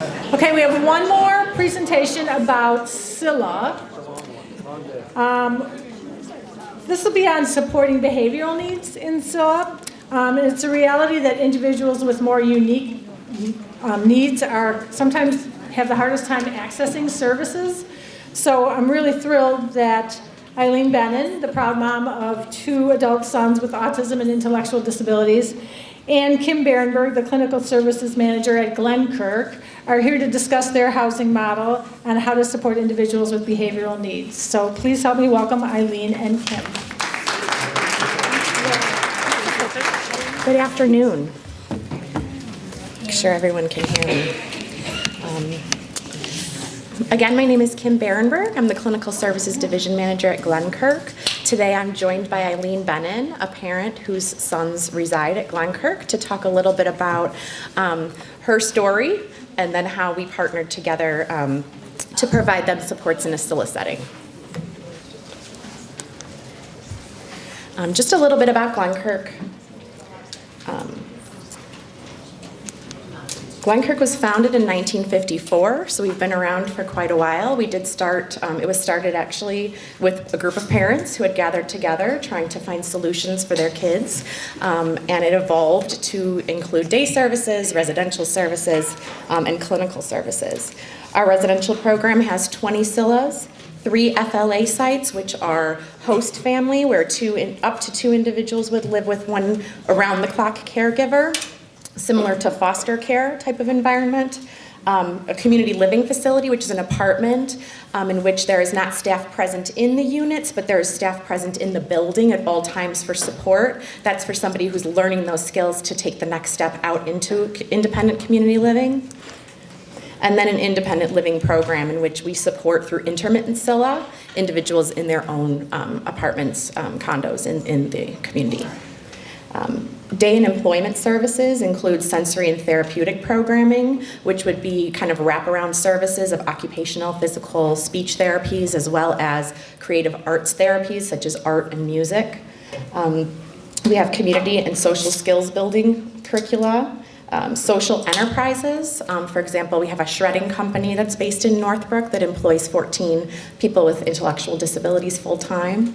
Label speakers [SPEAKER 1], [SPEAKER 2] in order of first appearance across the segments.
[SPEAKER 1] Okay, we have one more presentation about CILA. This will be on supporting behavioral needs in CILA. It's a reality that individuals with more unique needs are sometimes have the hardest time accessing services. So I'm really thrilled that Eileen Bennin, the proud mom of 2 adult sons with autism and intellectual disabilities, and Kim Berenberg, the clinical services manager at Glenkirk, are here to discuss their housing model and how to support individuals with behavioral needs. So please help me welcome Eileen and Kim.
[SPEAKER 2] Good afternoon. Make sure everyone can hear me. Again, my name is Kim Berenberg. I'm the Clinical Services Division Manager at Glenkirk. Today I'm joined by Eileen Bennin, a parent whose sons reside at Glenkirk, to talk a little bit about her story and then how we partnered together to provide them supports in a CILA setting. Just a little bit about Glenkirk. Glenkirk was founded in 1954, so we've been around for quite a while. We did start, it was started actually with a group of parents who had gathered together trying to find solutions for their kids, and it evolved to include day services, residential services, and clinical services. Our residential program has 20 CILAs, 3 FLA sites, which are host family, where up to 2 individuals would live with one around-the-clock caregiver, similar to foster care type of environment. A community living facility, which is an apartment in which there is not staff present in the units, but there is staff present in the building at all times for support. That's for somebody who's learning those skills to take the next step out into independent community living. And then an independent living program in which we support through intermittent CILA individuals in their own apartments, condos in the community. Day and employment services include sensory and therapeutic programming, which would be kind of wraparound services of occupational, physical, speech therapies, as well as creative arts therapies, such as art and music. We have community and social skills building curricula, social enterprises. For example, we have a shredding company that's based in Northbrook that employs 14 people with intellectual disabilities full-time.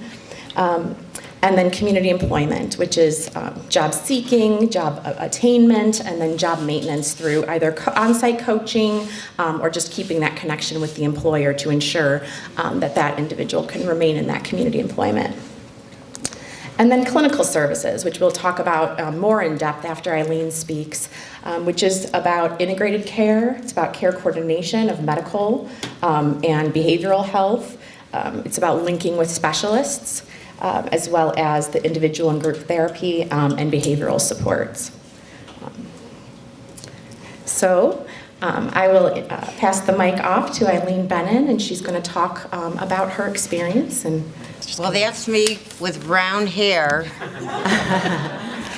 [SPEAKER 2] And then community employment, which is job seeking, job attainment, and then job maintenance through either on-site coaching or just keeping that connection with the employer to ensure that that individual can remain in that community employment. And then clinical services, which we'll talk about more in depth after Eileen speaks, which is about integrated care. It's about care coordination of medical and behavioral health. It's about linking with specialists, as well as the individual and group therapy and behavioral supports. I will pass the mic off to Eileen Bennin, and she's going to talk about her experience.
[SPEAKER 3] Well, that's me with brown hair.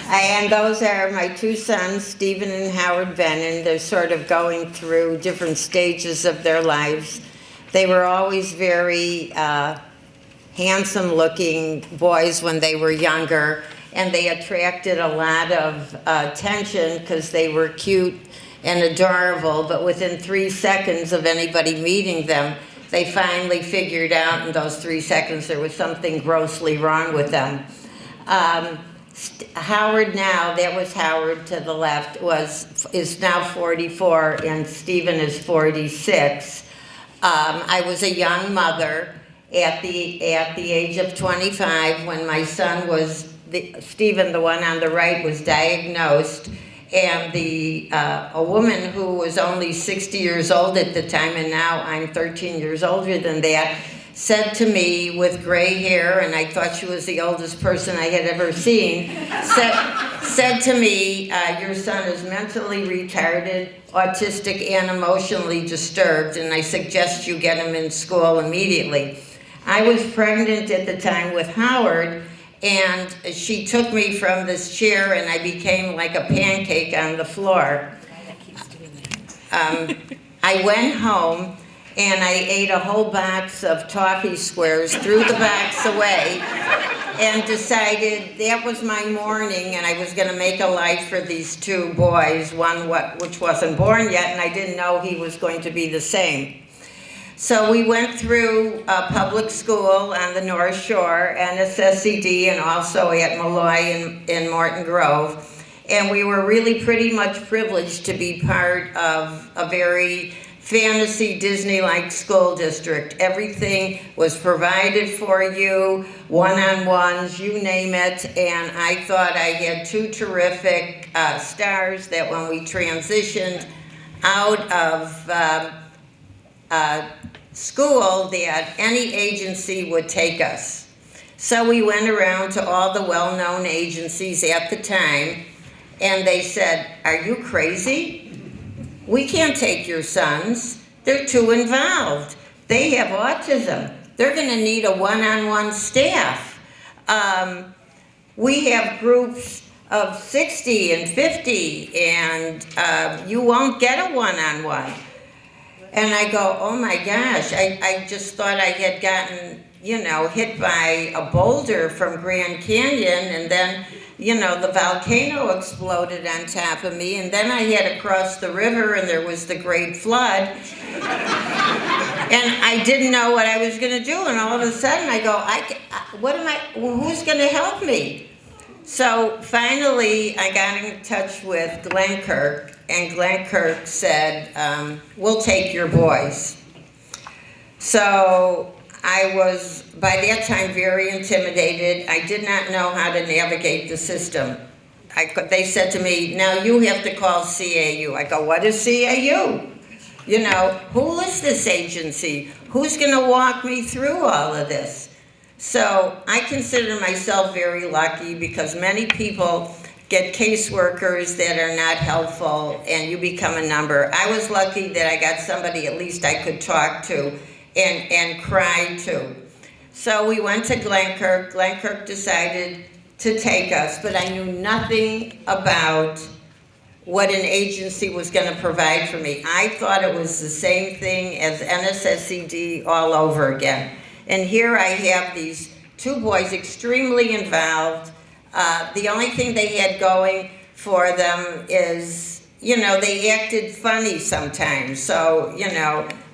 [SPEAKER 3] And those are my 2 sons, Stephen and Howard Bennin. They're sort of going through different stages of their lives. They were always very handsome-looking boys when they were younger, and they attracted a lot of attention because they were cute and adorable, but within 3 seconds of anybody meeting them, they finally figured out in those 3 seconds there was something grossly wrong with them. Howard now, that was Howard to the left, is now 44, and Stephen is 46. I was a young mother at the age of 25 when my son was, Stephen, the one on the right, was diagnosed, and a woman who was only 60 years old at the time, and now I'm 13 years older than that, said to me with gray hair, and I thought she was the oldest person I had ever seen, said to me, your son is mentally retarded, autistic, and emotionally disturbed, and I suggest you get him in school immediately. I was pregnant at the time with Howard, and she took me from this chair, and I became like a pancake on the floor. I went home, and I ate a whole box of toffee squares, threw the box away, and decided that was my morning, and I was going to make a life for these two boys, which wasn't born yet, and I didn't know he was going to be the same. So we went through public school on the North Shore, NSSCD, and also at Malloy in Morton Grove. And we were really pretty much privileged to be part of a very fantasy Disney-like school district. Everything was provided for you, one-on-ones, you name it. And I thought I had two terrific stars that when we transitioned out of school, that any agency would take us. So we went around to all the well-known agencies at the time, and they said, "Are you crazy? We can't take your sons. They're too involved. They have autism. They're going to need a one-on-one staff. We have groups of 60 and 50, and you won't get a one-on-one." And I go, oh my gosh, I just thought I had gotten, hit by a boulder from Grand Canyon, and then, the volcano exploded on top of me, and then I had to cross the river, and there was the Great Flood. And I didn't know what I was going to do, and all of a sudden I go, who's going to help me? So finally, I got in touch with Glenkirk, and Glenkirk said, we'll take your boys. So I was, by that time, very intimidated. I did not know how to navigate the system. They said to me, now you have to call CAU. I go, what is CAU? Who is this agency? Who's going to walk me through all of this? So I consider myself very lucky because many people get caseworkers that are not helpful and you become a number. I was lucky that I got somebody at least I could talk to and cry to. So we went to Glenkirk. Glenkirk decided to take us, but I knew nothing about what an agency was going to provide for me. I thought it was the same thing as NSSCD all over again. And here I have these two boys extremely involved. The only thing they had going for them is, they acted funny sometimes. So,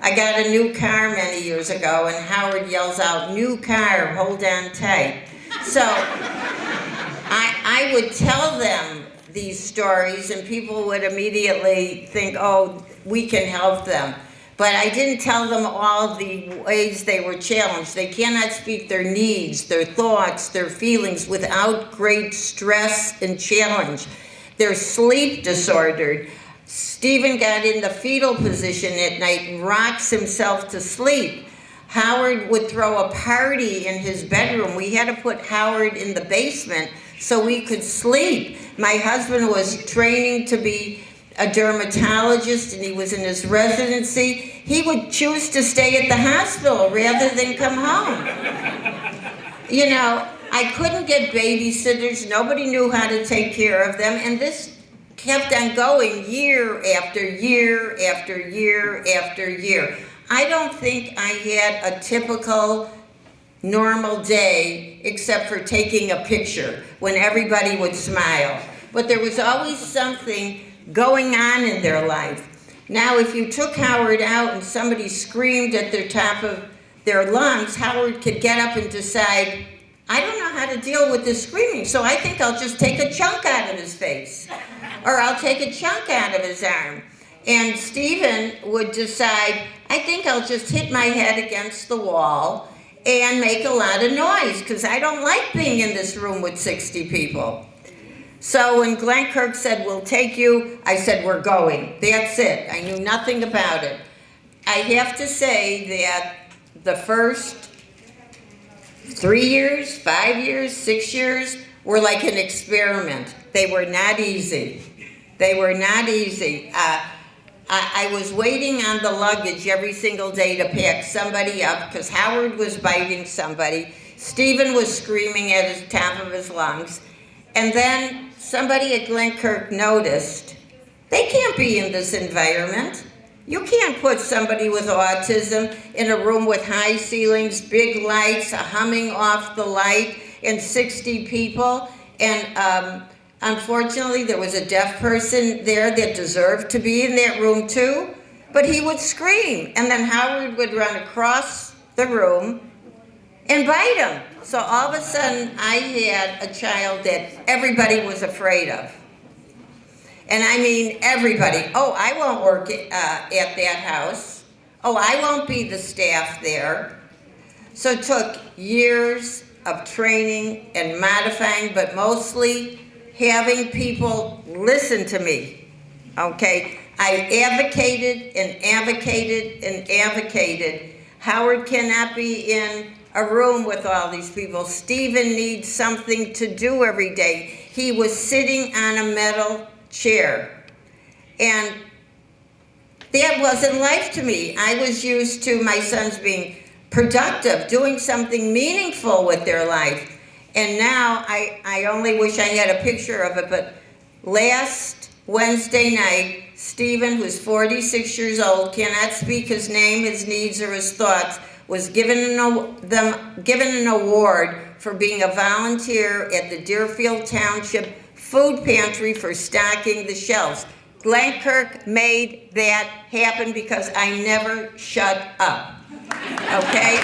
[SPEAKER 3] I got a new car many years ago, and Howard yells out, "New car, hold on tight." So I would tell them these stories, and people would immediately think, oh, we can help them. But I didn't tell them all the ways they were challenged. They cannot speak their needs, their thoughts, their feelings without great stress and challenge. They're sleep disordered. Stephen got in the fetal position at night and rocks himself to sleep. Howard would throw a party in his bedroom. We had to put Howard in the basement so we could sleep. My husband was training to be a dermatologist, and he was in his residency. He would choose to stay at the hospital rather than come home. I couldn't get babysitters. Nobody knew how to take care of them, and this kept on going year after year after year after year. I don't think I had a typical normal day except for taking a picture when everybody would smile. But there was always something going on in their life. Now, if you took Howard out and somebody screamed at the top of their lungs, Howard could get up and decide, I don't know how to deal with this screaming, so I think I'll just take a chunk out of his face, or I'll take a chunk out of his arm. And Stephen would decide, I think I'll just hit my head against the wall and make a lot of noise, because I don't like being in this room with 60 people. So when Glenkirk said, we'll take you, I said, we're going. That's it. I knew nothing about it. I have to say that the first 3 years, 5 years, 6 years were like an experiment. They were not easy. They were not easy. I was waiting on the luggage every single day to pack somebody up because Howard was biting somebody. Stephen was screaming at the top of his lungs. And then somebody at Glenkirk noticed, they can't be in this environment. You can't put somebody with autism in a room with high ceilings, big lights, a humming off the light, and 60 people. And unfortunately, there was a deaf person there that deserved to be in that room too, but he would scream. And then Howard would run across the room and bite him. So all of a sudden, I had a child that everybody was afraid of. And I mean everybody. Oh, I won't work at that house. Oh, I won't be the staff there. So it took years of training and modifying, but mostly having people listen to me, okay? I advocated and advocated and advocated. Howard cannot be in a room with all these people. Stephen needs something to do every day. He was sitting on a metal chair. And that wasn't life to me. I was used to my sons being productive, doing something meaningful with their life. And now I only wish I had a picture of it, but last Wednesday night, Stephen, who's 46 years old, cannot speak his name, his needs, or his thoughts, was given an award for being a volunteer at the Deerfield Township Food Pantry for stocking the shelves. Glenkirk made that happen because I never shut up, okay?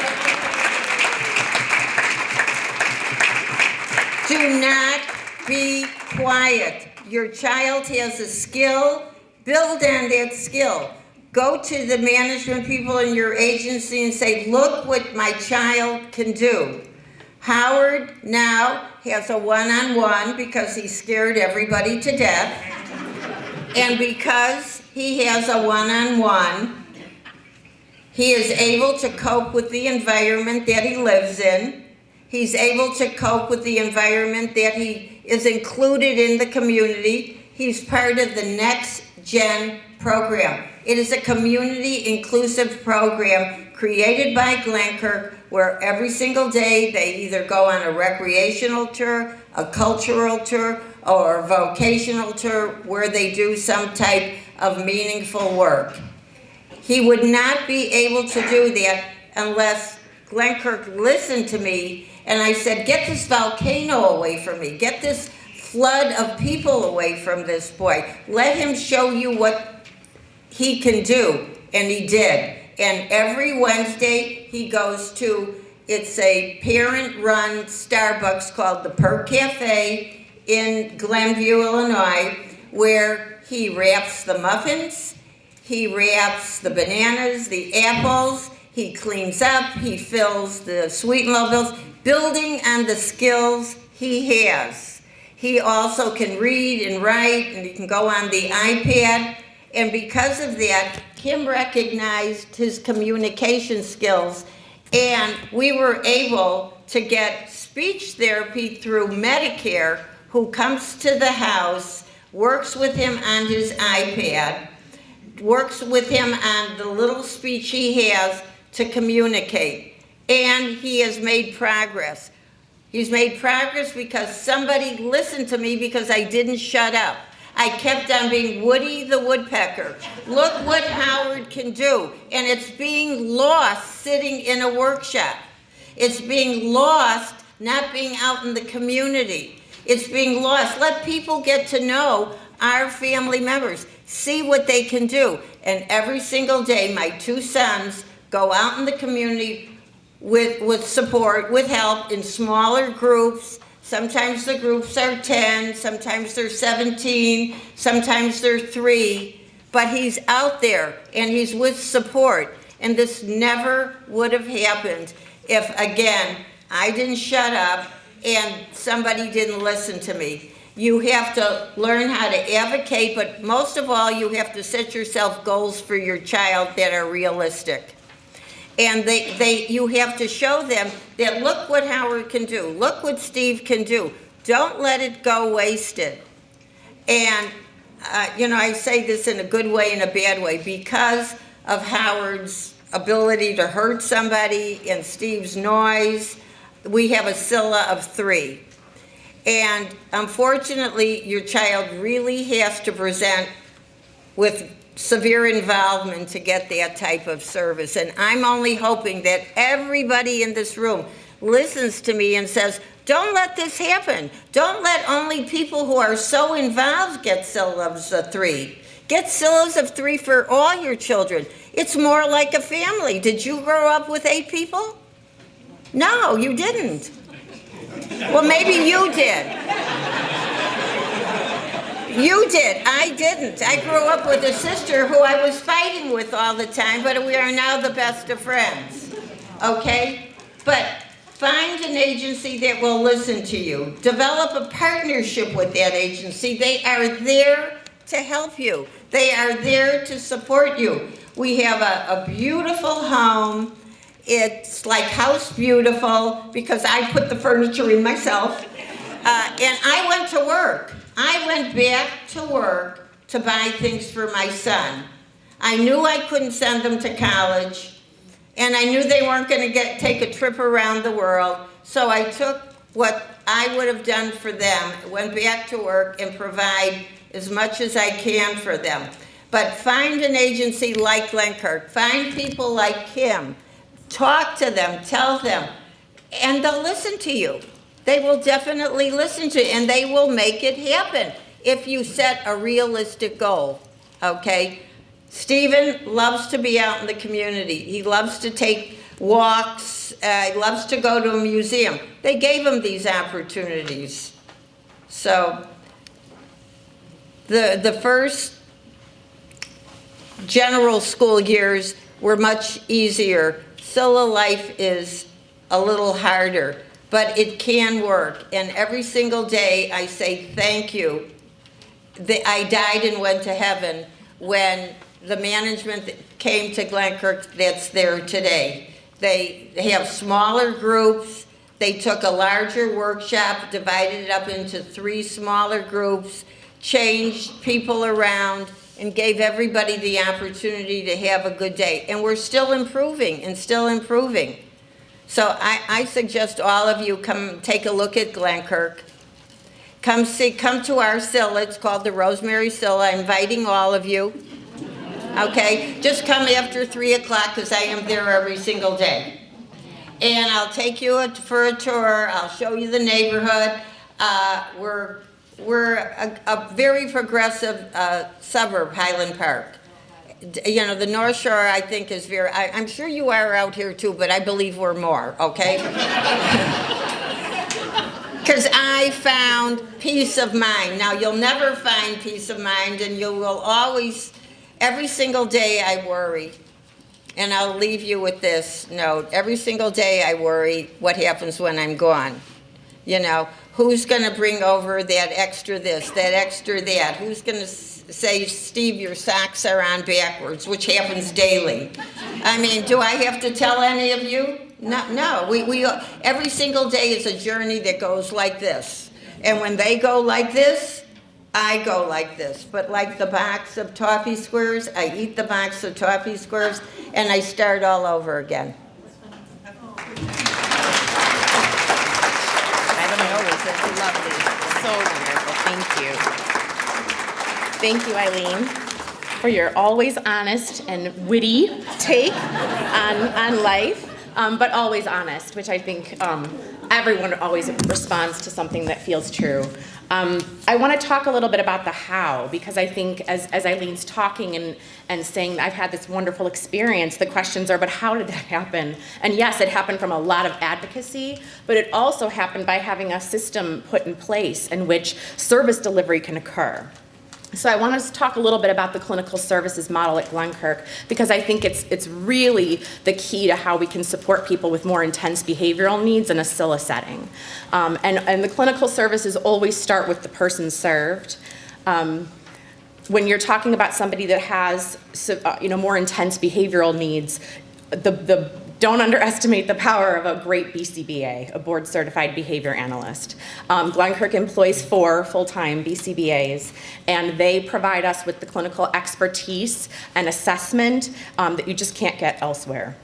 [SPEAKER 3] Do not be quiet. Your child has a skill, build on that skill. Go to the management people in your agency and say, look what my child can do. Howard now has a one-on-one because he scared everybody to death. And because he has a one-on-one, he is able to cope with the environment that he lives in. He's able to cope with the environment that he is included in the community. He's part of the Next Gen program. It is a community-inclusive program created by Glenkirk where every single day they either go on a recreational tour, a cultural tour, or a vocational tour where they do some type of meaningful work. He would not be able to do that unless Glenkirk listened to me and I said, get this volcano away from me, get this flood of people away from this boy. Let him show you what he can do, and he did. And every Wednesday he goes to, it's a parent-run Starbucks called the Perk Cafe in Glenview, Illinois, where he wraps the muffins, he wraps the bananas, the apples, he cleans up, he fills the sweet and low bills, building on the skills he has. He also can read and write, and he can go on the iPad. And because of that, Kim recognized his communication skills, and we were able to get speech therapy through Medicare, who comes to the house, works with him on his iPad, works with him on the little speech he has to communicate. And he has made progress. He's made progress because somebody listened to me because I didn't shut up. I kept on being Woody the Woodpecker. Look what Howard can do. And it's being lost sitting in a workshop. It's being lost not being out in the community. It's being lost. Let people get to know our family members, see what they can do. And every single day, my two sons go out in the community with support, with help in smaller groups. Sometimes the groups are 10, sometimes they're 17, sometimes they're 3, but he's out there and he's with support. And this never would have happened if, again, I didn't shut up and somebody didn't listen to me. You have to learn how to advocate, but most of all, you have to set yourself goals for your child that are realistic. And you have to show them that look what Howard can do, look what Steve can do. Don't let it go wasted. And, I say this in a good way and a bad way. Because of Howard's ability to hurt somebody and Steve's noise, we have a CILA of 3. And unfortunately, your child really has to present with severe involvement to get that type of service. And I'm only hoping that everybody in this room listens to me and says, don't let this happen. Don't let only people who are so involved get syllabus of 3. Get syllabus of 3 for all your children. It's more like a family. Did you grow up with 8 people? No, you didn't. Well, maybe you did. You did. I didn't. I grew up with a sister who I was fighting with all the time, but we are now the best of friends. Okay? But find an agency that will listen to you. Develop a partnership with that agency. They are there to help you. They are there to support you. We have a beautiful home. It's like house beautiful because I put the furniture in myself. And I went to work. I went back to work to buy things for my son. I knew I couldn't send them to college, and I knew they weren't going to take a trip around the world, so I took what I would have done for them, went back to work, and provide as much as I can for them. But find an agency like Glenkirk, find people like him, talk to them, tell them, and they'll listen to you. They will definitely listen to you, and they will make it happen if you set a realistic goal, okay? Stephen loves to be out in the community. He loves to take walks. He loves to go to a museum. They gave him these opportunities. So the first general school years were much easier. CILA life is a little harder, but it can work. And every single day I say thank you. I died and went to heaven when the management came to Glenkirk that's there today. They have smaller groups. They took a larger workshop, divided it up into 3 smaller groups, changed people around, and gave everybody the opportunity to have a good day. And we're still improving and still improving. So I suggest all of you come take a look at Glenkirk. Come to our CILA. It's called the Rosemary CILA. I'm inviting all of you. Okay? Just come after 3 o'clock because I am there every single day. And I'll take you for a tour. I'll show you the neighborhood. We're a very progressive suburb, Highland Park. You know, the North Shore, I think, is very, I'm sure you are out here too, but I believe we're more, okay? Because I found peace of mind. Now, you'll never find peace of mind, and you will always, every single day I worry. And I'll leave you with this note. Every single day I worry what happens when I'm gone. You know, who's going to bring over that extra this, that extra that? Who's going to say, Steve, your socks are on backwards, which happens daily? I mean, do I have to tell any of you? No. We every single day is a journey that goes like this. And when they go like this, I go like this. But like the box of toffee squares, I eat the box of toffee squares, and I start all over again.
[SPEAKER 2] Lovely. So wonderful. Thank you. Thank you, Eileen, for your always honest and witty take on life, but always honest, which I think everyone always responds to something that feels true. I want to talk a little bit about the how, because I think as Eileen's talking and saying, I've had this wonderful experience, the questions are, but how did that happen? And yes, it happened from a lot of advocacy, but it also happened by having a system put in place in which service delivery can occur. So I want to talk a little bit about the clinical services model at Glenkirk, because I think it's really the key to how we can support people with more intense behavioral needs in a CILA setting. And the clinical services always start with the person served. When you're talking about somebody that has more intense behavioral needs, don't underestimate the power of a great BCBA, a board-certified behavior analyst. Glenkirk employs 4 full-time BCBAs, and they provide us with the clinical expertise and assessment that you just can't get elsewhere.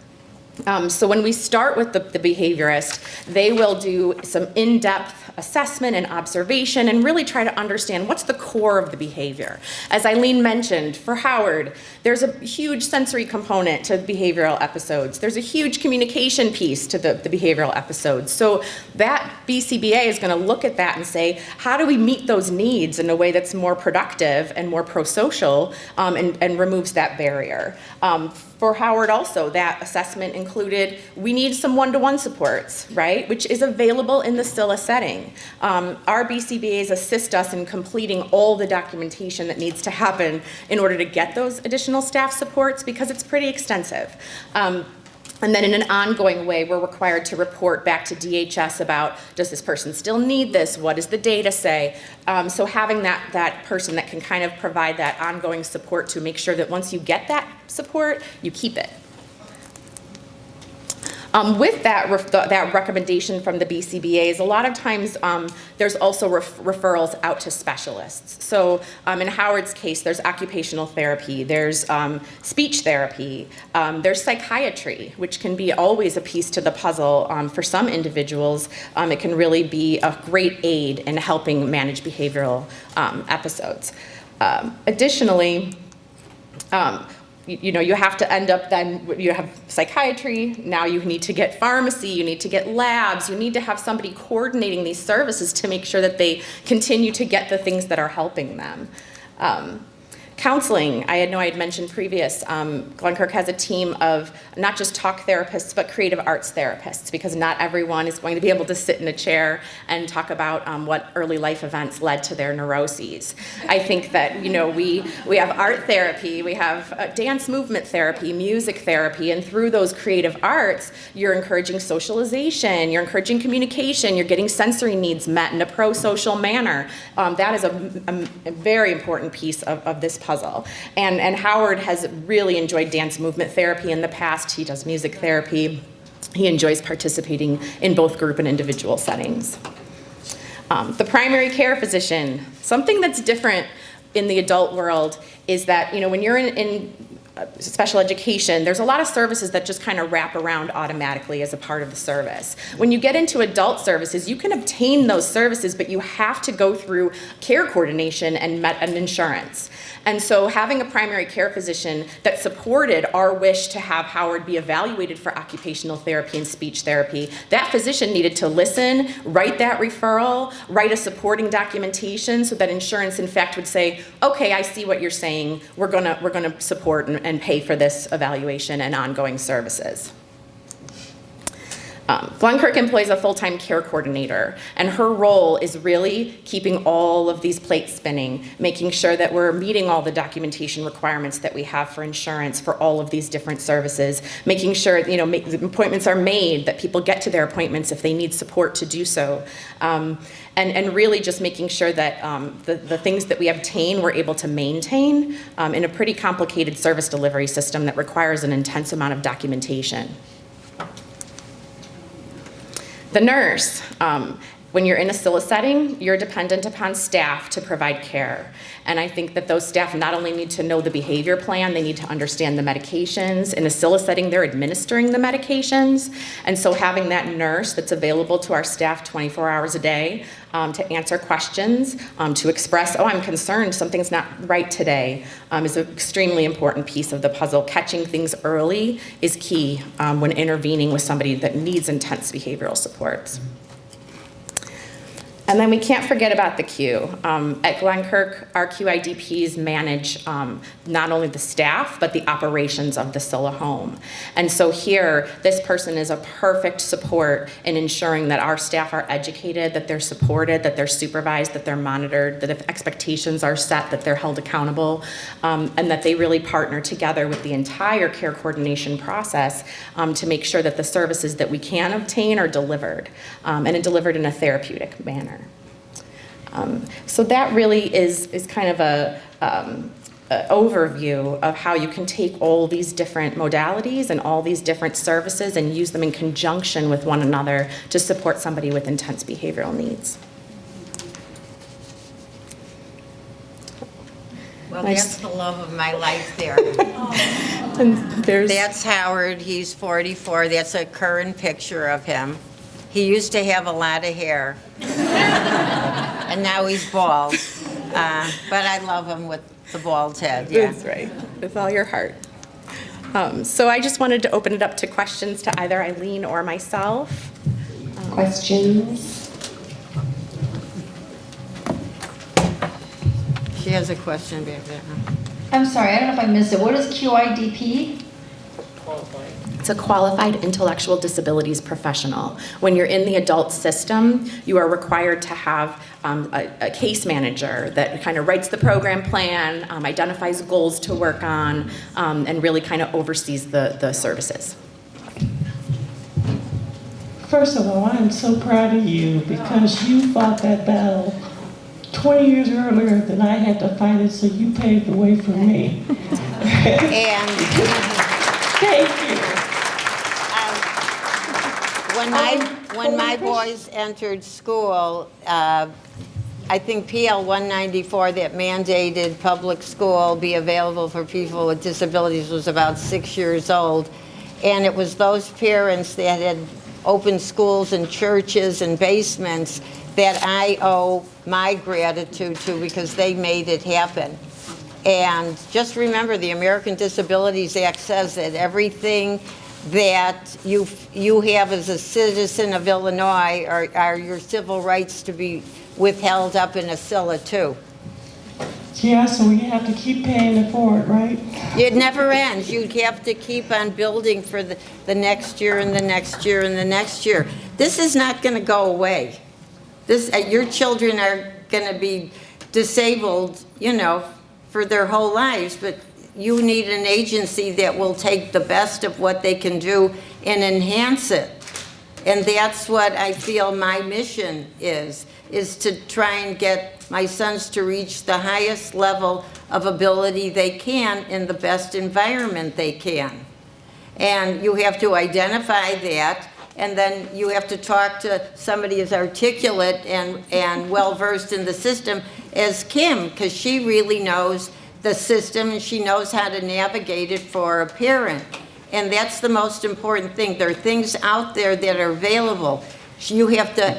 [SPEAKER 2] So when we start with the behaviorist, they will do some in-depth assessment and observation and really try to understand what's the core of the behavior. As Eileen mentioned, for Howard, there's a huge sensory component to behavioral episodes. There's a huge communication piece to the behavioral episodes. So that BCBA is going to look at that and say, how do we meet those needs in a way that's more productive and more pro-social, and removes that barrier. For Howard also, that assessment included, we need some one-to-one supports, right, which is available in the CILA setting. Our BCBAs assist us in completing all the documentation that needs to happen in order to get those additional staff supports, because it's pretty extensive. And then in an ongoing way, we're required to report back to DHS about, does this person still need this? What does the data say? So having that person that can kind of provide that ongoing support to make sure that once you get that support, you keep it. With that recommendation from the BCBAs, a lot of times there's also referrals out to specialists. So in Howard's case, there's occupational therapy, there's speech therapy, there's psychiatry, which can be always a piece to the puzzle. For some individuals, it can really be a great aid in helping manage behavioral episodes. Additionally, you have to end up then, you have psychiatry, now you need to get pharmacy, you need to get labs, you need to have somebody coordinating these services to make sure that they continue to get the things that are helping them. Counseling, I know I had mentioned previous, Glenkirk has a team of not just talk therapists, but creative arts therapists, because not everyone is going to be able to sit in a chair and talk about what early life events led to their neuroses. I think that, we have art therapy, we have dance movement therapy, music therapy, and through those creative arts, you're encouraging socialization, you're encouraging communication, you're getting sensory needs met in a pro-social manner. That is a very important piece of this puzzle. And Howard has really enjoyed dance movement therapy in the past. He does music therapy. He enjoys participating in both group and individual settings. The primary care physician, something that's different in the adult world is that, when you're in special education, there's a lot of services that just kind of wrap around automatically as a part of the service. When you get into adult services, you can obtain those services, but you have to go through care coordination and insurance. And so having a primary care physician that supported our wish to have Howard be evaluated for occupational therapy and speech therapy, that physician needed to listen, write that referral, write a supporting documentation so that insurance in fact would say, okay, I see what you're saying, we're gonna support and pay for this evaluation and ongoing services. Glenkirk employs a full-time care coordinator, and her role is really keeping all of these plates spinning, making sure that we're meeting all the documentation requirements that we have for insurance for all of these different services, making sure the appointments are made, that people get to their appointments if they need support to do so, and really just making sure that the things that we obtain we're able to maintain in a pretty complicated service delivery system that requires an intense amount of documentation. The nurse, when you're in a CILA setting, you're dependent upon staff to provide care. And I think that those staff not only need to know the behavior plan, they need to understand the medications. In a CILA setting, they're administering the medications. And so having that nurse that's available to our staff 24 hours a day to answer questions, to express, oh, I'm concerned, something's not right today, is an extremely important piece of the puzzle. Catching things early is key when intervening with somebody that needs intense behavioral supports. And then we can't forget about the queue. At Glenkirk, our QIDPs manage not only the staff, but the operations of the CILA home. And so here, this person is a perfect support in ensuring that our staff are educated, that they're supported, that they're supervised, that they're monitored, that if expectations are set, that they're held accountable, and that they really partner together with the entire care coordination process to make sure that the services that we can obtain are delivered, and delivered in a therapeutic manner. So that really is kind of a overview of how you can take all these different modalities and all these different services and use them in conjunction with one another to support somebody with intense behavioral needs.
[SPEAKER 3] Well,
[SPEAKER 2] Nice.
[SPEAKER 3] that's the love of my life there.
[SPEAKER 2] And there's
[SPEAKER 3] That's Howard, he's 44. That's a current picture of him. He used to have a lot of hair. And now he's bald. But I love him with the bald head, yeah.
[SPEAKER 2] That's right, with all your heart. So I just wanted to open it up to questions to either Eileen or myself.
[SPEAKER 4] Questions?
[SPEAKER 3] She has a question back there.
[SPEAKER 5] I'm sorry, I don't know if I missed it. What is QIDP?
[SPEAKER 2] It's a qualified intellectual disabilities professional. When you're in the adult system, you are required to have a case manager that kind of writes the program plan, identifies goals to work on, and really kind of oversees the services.
[SPEAKER 6] First of all, I am so proud of you because you fought that battle 20 years earlier than I had to fight it, so you paved the way for me.
[SPEAKER 3] And
[SPEAKER 6] Thank you.
[SPEAKER 3] when my boys entered school, I think PL 194 that mandated public school be available for people with disabilities was about 6 years old. And it was those parents that had opened schools and churches and basements that I owe my gratitude to because they made it happen. And just remember, the American Disabilities Act says that everything that you have as a citizen of Illinois are your civil rights to be withheld up in a CILA too.
[SPEAKER 6] Yeah, so we have to keep paying it forward, right?
[SPEAKER 3] It never ends. You have to keep on building for the next year and the next year and the next year. This is not going to go away. Your children are going to be disabled, for their whole lives, but you need an agency that will take the best of what they can do and enhance it. And that's what I feel my mission is to try and get my sons to reach the highest level of ability they can in the best environment they can. And you have to identify that, and then you have to talk to somebody as articulate and well-versed in the system as Kim, because she really knows the system and she knows how to navigate it for a parent. And that's the most important thing. There are things out there that are available. You have to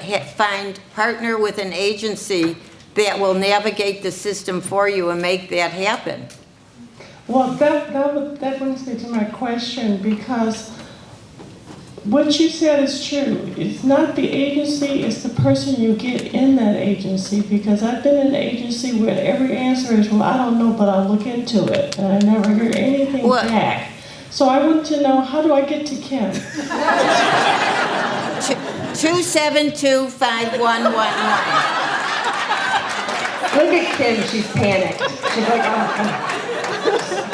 [SPEAKER 3] partner with an agency that will navigate the system for you and make that happen.
[SPEAKER 6] Well, that brings me to my question, because what you said is true. It's not the agency, it's the person you get in that agency, because I've been in an agency where every answer is, well, I don't know, but I'll look into it, and I never hear anything back. So I want to know, how do I get to Kim?
[SPEAKER 3] 272-5111.
[SPEAKER 4] Look at Kim, she's panicked. She's like, oh.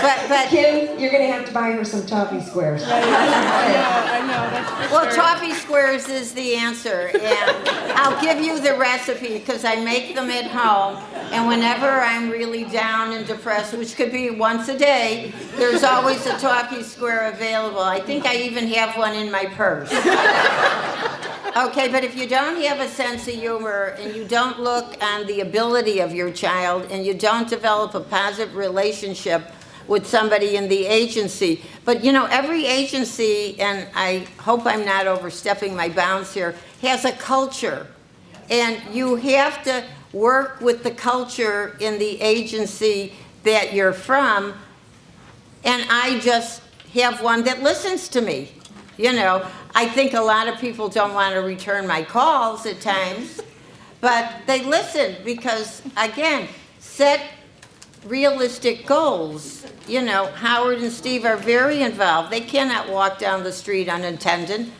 [SPEAKER 3] But
[SPEAKER 4] Kim, you're going to have to buy her some toffee squares.
[SPEAKER 1] I know, that's for
[SPEAKER 3] well,
[SPEAKER 1] sure.
[SPEAKER 3] toffee squares is the answer, and I'll give you the recipe because I make them at home, and whenever I'm really down and depressed, which could be once a day, there's always a toffee square available. I think I even have one in my purse. Okay, but if you don't have a sense of humor and you don't look on the ability of your child and you don't develop a positive relationship with somebody in the agency, but every agency, and I hope I'm not overstepping my bounds here, has a culture. And you have to work with the culture in the agency that you're from, and I just have one that listens to me. I think a lot of people don't want to return my calls at times, but they listen because, again, set realistic goals. Howard and Steve are very involved. They cannot walk down the street unattended.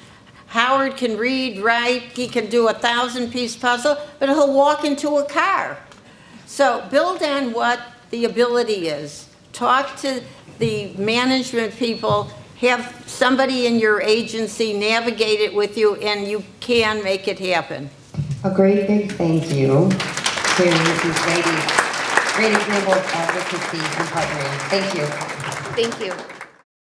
[SPEAKER 3] Howard can read, write, he can do a 1,000-piece puzzle, but he'll walk into a car. So build on what the ability is. Talk to the management people. Have somebody in your agency navigate it with you, and you can make it happen.
[SPEAKER 4] A great big thank you to Mrs. Great example of advocacy and partnering. Thank you.
[SPEAKER 2] Thank you.